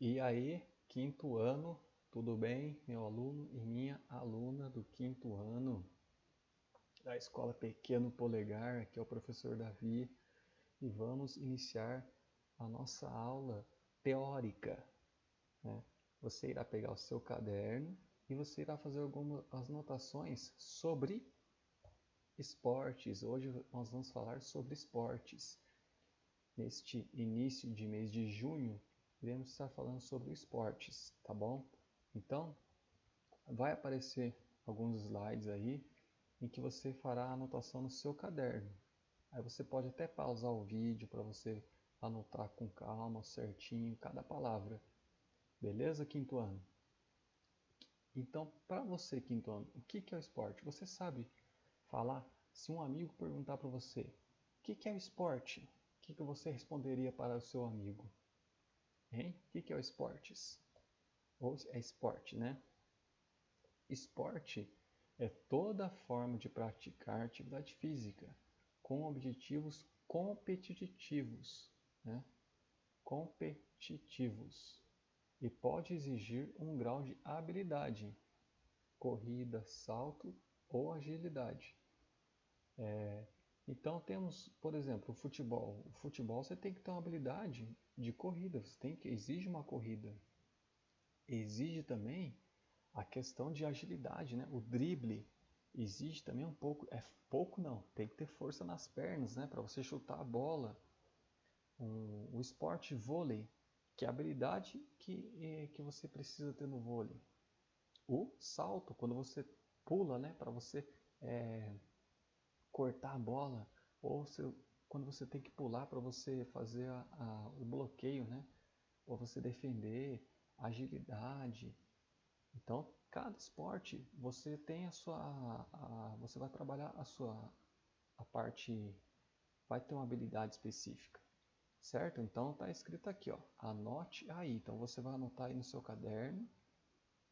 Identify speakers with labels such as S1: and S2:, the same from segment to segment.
S1: E aí, quinto ano, tudo bem, meu aluno e minha aluna do quinto ano da Escola Pequeno Polegar, aqui é o professor Davi, e vamos iniciar a nossa aula teórica, né? Você irá pegar o seu caderno e você irá fazer algumas anotações sobre esportes. Hoje nós vamos falar sobre esportes. Neste início de mês de junho, iremos estar falando sobre esportes, tá bom? Então, vai aparecer alguns slides aí em que você fará a anotação no seu caderno. Aí você pode até pausar o vídeo para você anotar com calma, certinho, cada palavra. Beleza, quinto ano? Então, para você, quinto ano, o que é o esporte? Você sabe falar? Se um amigo perguntar para você, o que é o esporte? O que você responderia para o seu amigo? Hein? O que é o esportes? Ou é esporte, né? Esporte é toda forma de praticar atividade física com objetivos competitivos, né? Competitivos, e pode exigir um grau de habilidade, corrida, salto ou agilidade. Então temos, por exemplo, o futebol. O futebol você tem que ter uma habilidade de corrida, você tem que exige uma corrida. Exige também a questão de agilidade, né? O drible exige também um pouco, é pouco não, tem que ter força nas pernas, né? Para você chutar a bola. O esporte vôlei, que é a habilidade que você precisa ter no vôlei. O salto, quando você pula, né? Para você cortar a bola, ou quando você tem que pular para você fazer o bloqueio, né? Ou você defender, agilidade. Então, cada esporte você tem você vai trabalhar a parte, vai ter uma habilidade específica, certo? Então tá escrito aqui, ó, anote aí. Então você vai anotar aí no seu caderno,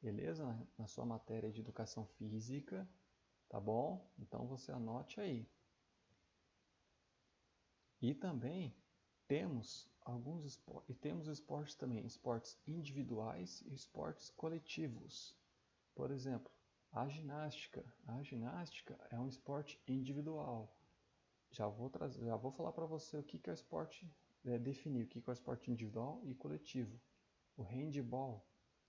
S1: beleza? Na sua matéria de educação física, tá bom? Então você anote aí. E também temos esportes também, esportes individuais e esportes coletivos. Por exemplo, a ginástica. A ginástica é um esporte individual. Já vou falar para você o que é o esporte, definir o que é o esporte individual e coletivo. O handball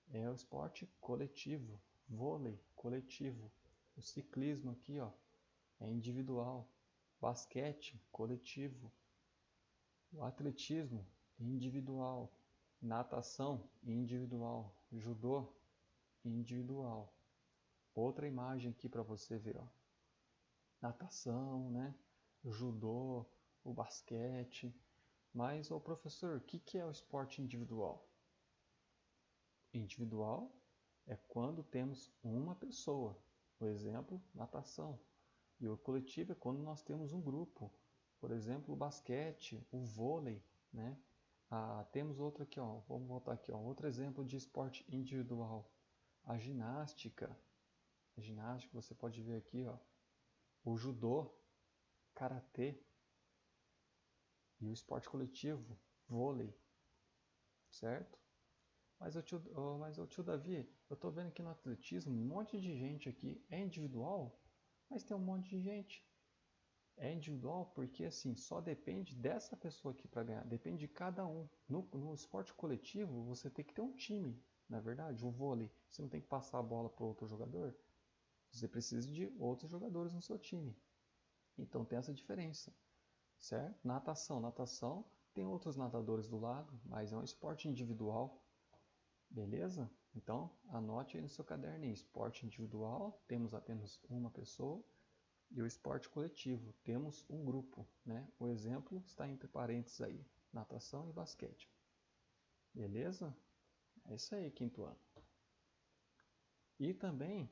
S1: é o esporte coletivo, vôlei coletivo. O ciclismo aqui, ó, é individual. Basquete coletivo. O atletismo individual. Natação individual. Judô individual. Outra imagem aqui para você ver, ó. Natação, né? Judô, o basquete. Mas, ô professor, o que é o esporte individual? Individual é quando temos uma pessoa, por exemplo, natação. E o coletivo é quando nós temos um grupo, por exemplo, o basquete, o vôlei, né? Temos outro aqui, ó. Vamos voltar aqui, ó. Outro exemplo de esporte individual, a ginástica. A ginástica você pode ver aqui, ó, o judô, karatê e o esporte coletivo, vôlei, certo? Mas o tio Davi, eu tô vendo aqui no atletismo um monte de gente aqui. É individual? Mas tem um monte de gente. É individual porque assim, só depende dessa pessoa aqui para ganhar. Depende de cada um. No esporte coletivo, você tem que ter um time. Na verdade, o vôlei, você não tem que passar a bola para outro jogador. Você precisa de outros jogadores no seu time. Então tem essa diferença, certo? Natação tem outros nadadores do lado, mas é um esporte individual. Beleza? Então, anote aí no seu caderno aí. Esporte individual, temos apenas uma pessoa. E o esporte coletivo, temos um grupo, né? O exemplo está entre parênteses aí. Natação e basquete. Beleza? É isso aí, quinto ano. E também,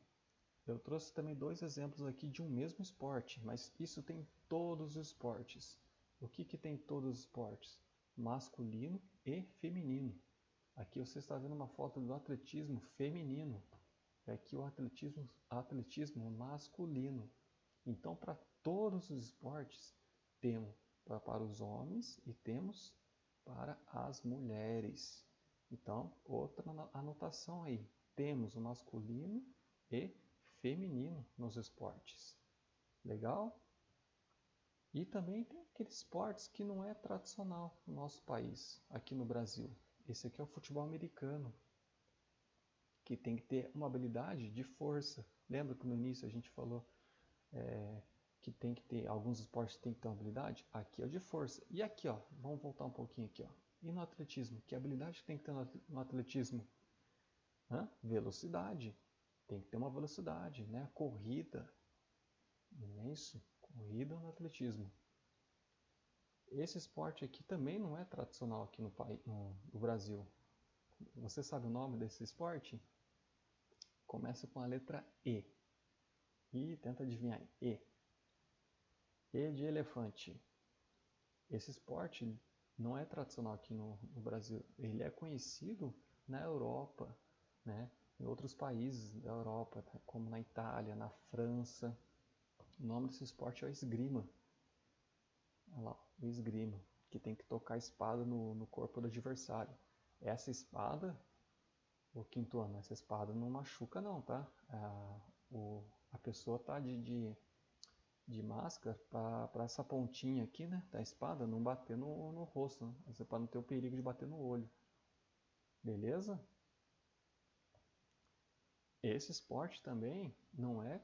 S1: eu trouxe também dois exemplos aqui de um mesmo esporte. Mas isso tem todos os esportes. O que tem todos os esportes? Masculino e feminino. Aqui você está vendo uma foto do atletismo feminino. E aqui o atletismo masculino. Então, para todos os esportes, temos para os homens e temos para as mulheres. Então, outra anotação aí. Temos o masculino e feminino nos esportes. Legal? E também tem aqueles esportes que não é tradicional no nosso país, aqui no Brasil. Esse aqui é o futebol americano, que tem que ter uma habilidade de força. Lembra que no início a gente falou que tem que ter, alguns esportes tem que ter uma habilidade? Aqui é o de força. E aqui, ó, vamos voltar um pouquinho aqui, ó. E no atletismo? Que habilidade tem que ter no atletismo? Velocidade. Tem que ter uma velocidade, né? Corrida. Não é isso? Corrida no atletismo. Esse esporte aqui também não é tradicional aqui no Brasil. Você sabe o nome desse esporte? Começa com a letra E. E tenta adivinhar. E. E de elefante. Esse esporte não é tradicional aqui no Brasil. Ele é conhecido na Europa, né? Em outros países da Europa, como na Itália, na França. O nome desse esporte é o esgrima. Olha lá, o esgrima, que tem que tocar a espada no corpo do adversário. Essa espada, o quinto ano, essa espada não machuca não, tá? A pessoa tá de máscara para essa pontinha aqui, né, da espada não bater no rosto, né? Você para não ter o perigo de bater no olho. Beleza? Esse esporte também não é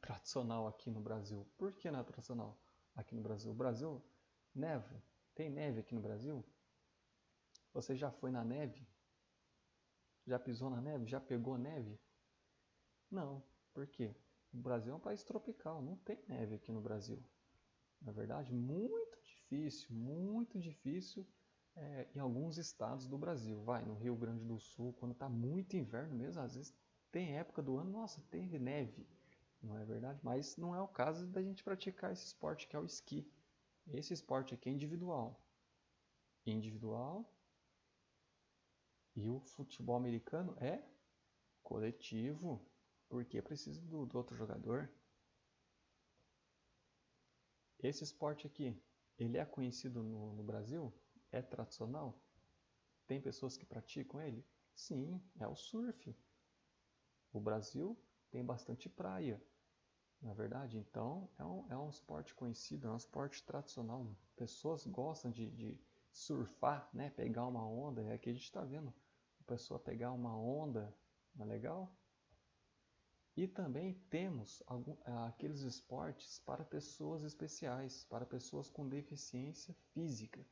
S1: tradicional aqui no Brasil. Por que não é tradicional aqui no Brasil? O Brasil, neve. Tem neve aqui no Brasil? Você já foi na neve? Já pisou na neve? Já pegou neve? Não. Por quê? O Brasil é um país tropical, não tem neve aqui no Brasil. Na verdade, muito difícil em alguns estados do Brasil. Vai, no Rio Grande do Sul, quando está muito inverno mesmo, às vezes tem época do ano, nossa, teve neve. Não é verdade? Mas não é o caso da gente praticar esse esporte que é o esqui. Esse esporte aqui é individual. Individual. E o futebol americano é coletivo, porque precisa do outro jogador. Esse esporte aqui, ele é conhecido no Brasil? É tradicional? Tem pessoas que praticam ele? Sim, é o surf. O Brasil tem bastante praia, na verdade, então é um esporte conhecido, é um esporte tradicional. Pessoas gostam de surfar, né? Pegar uma onda, é aqui a gente está vendo a pessoa pegar uma onda, não é legal? E também temos aqueles esportes para pessoas especiais, para pessoas com deficiência física,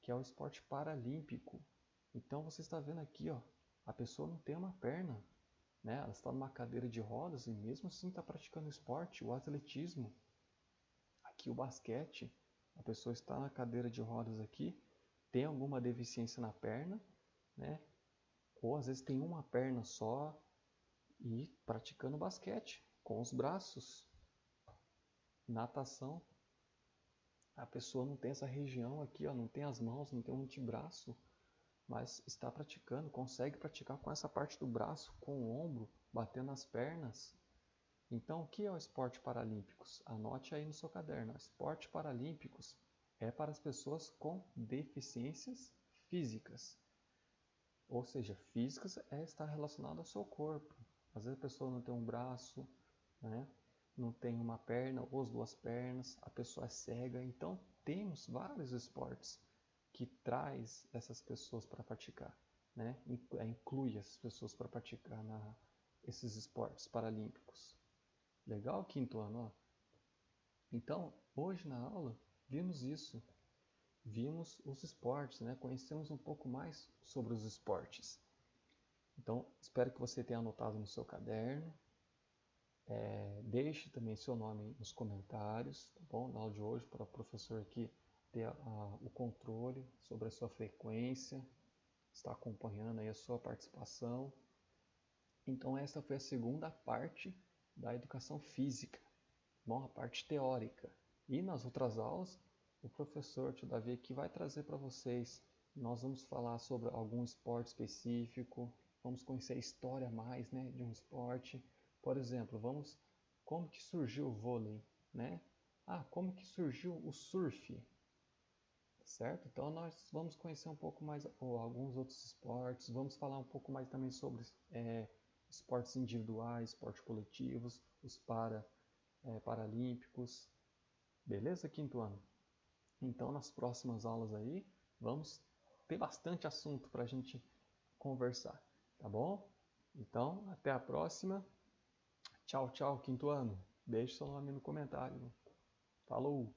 S1: que é o esporte paralímpico. Então você está vendo aqui, ó, a pessoa não tem uma perna, né? Ela está numa cadeira de rodas e mesmo assim está praticando esporte, o atletismo. Aqui o basquete, a pessoa está na cadeira de rodas aqui, tem alguma deficiência na perna, né? Ou às vezes tem uma perna só e praticando basquete com os braços. Natação, a pessoa não tem essa região aqui, ó, não tem as mãos, não tem um antebraço, mas está praticando, consegue praticar com essa parte do braço, com o ombro, batendo as pernas. Então, o que é o esporte paralímpicos? Anote aí no seu caderno. Esporte paralímpicos é para as pessoas com deficiências físicas. Ou seja, físicas é estar relacionado ao seu corpo. Às vezes a pessoa não tem um braço, né? Não tem uma perna ou as duas pernas, a pessoa é cega. Então, temos vários esportes que traz essas pessoas para praticar, né? Inclui essas pessoas para praticar esses esportes paralímpicos. Legal, quinto ano, ó. Então, hoje na aula, vimos isso. Vimos os esportes, né? Conhecemos um pouco mais sobre os esportes. Então, espero que você tenha anotado no seu caderno. Deixe também seu nome nos comentários, tá bom? Na aula de hoje, para o professor aqui ter o controle sobre a sua frequência, está acompanhando aí a sua participação. Então, essa foi a segunda parte da educação física, bom, a parte teórica. E nas outras aulas, o professor Tio Davi aqui vai trazer para vocês. Nós vamos falar sobre algum esporte específico, vamos conhecer a história mais, né, de um esporte. Por exemplo, como que surgiu o vôlei, né? Como que surgiu o surf? certo? Então nós vamos conhecer um pouco mais alguns outros esportes, vamos falar um pouco mais também sobre esportes individuais, esportes coletivos, os paralímpicos, beleza, quinto ano? Então nas próximas aulas aí vamos ter bastante assunto para a gente conversar, tá bom? Então até a próxima, tchau, tchau, quinto ano, deixe seu nome no comentário, falou!